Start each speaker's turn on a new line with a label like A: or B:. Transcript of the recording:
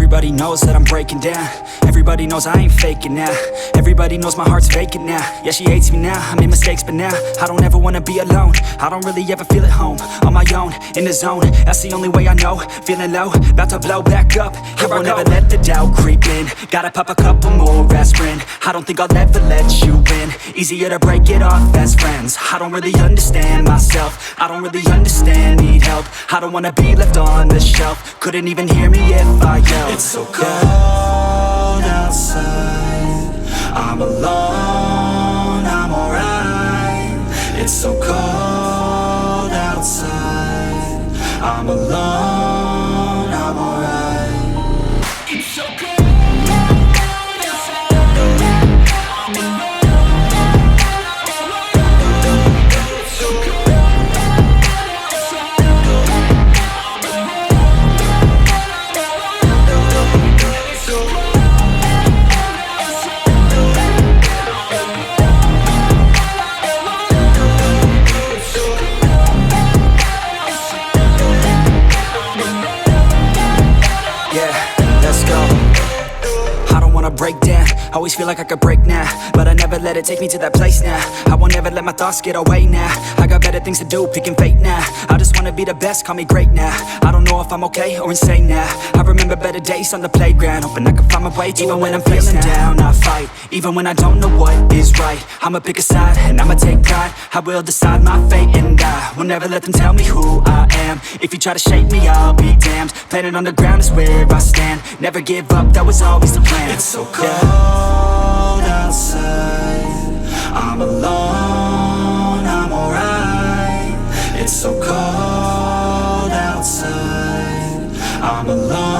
A: Everybody knows that I'm breaking down. Everybody knows I ain't faking now. Everybody knows my heart's vacant now. Yeah, she hates me now, I made mistakes but now I don't ever wanna be alone. I don't really ever feel at home. On my own, in the zone, that's the only way I know. Feeling low, about to blow back up. Here I won't ever let the doubt creep in. Gotta pop a couple more aspirin. I don't think I'll ever let you in. Easier to break it off as friends. I don't really understand myself. I don't really understand, need help. I don't wanna be left on the shelf. Couldn't even hear me if I yelled. It's so cold outside, I'm alone, I'm alright. It's so cold outside, I'm alone, I'm alright. It's so cold. Break down, always feel like I could break now, but I never let it take me to that place now. I won't ever let my thoughts get away now. I got better things to do, picking fate now. I just wanna be the best, call me great now. I don't know if I'm okay or insane now. I remember better days on the playground, hoping I can find my way to even when I'm feeling down, I fight, even when I don't know what is right. I'ma pick a side, and I'ma take pride. I will decide my fate, and I will never let them tell me who I am. If you try to shape me, I'll be damned. Planet on the ground is where I stand. Never give up, that was always the plan. It's so cold outside, I'm alone, I'm alright. It's so cold outside, I'm alone.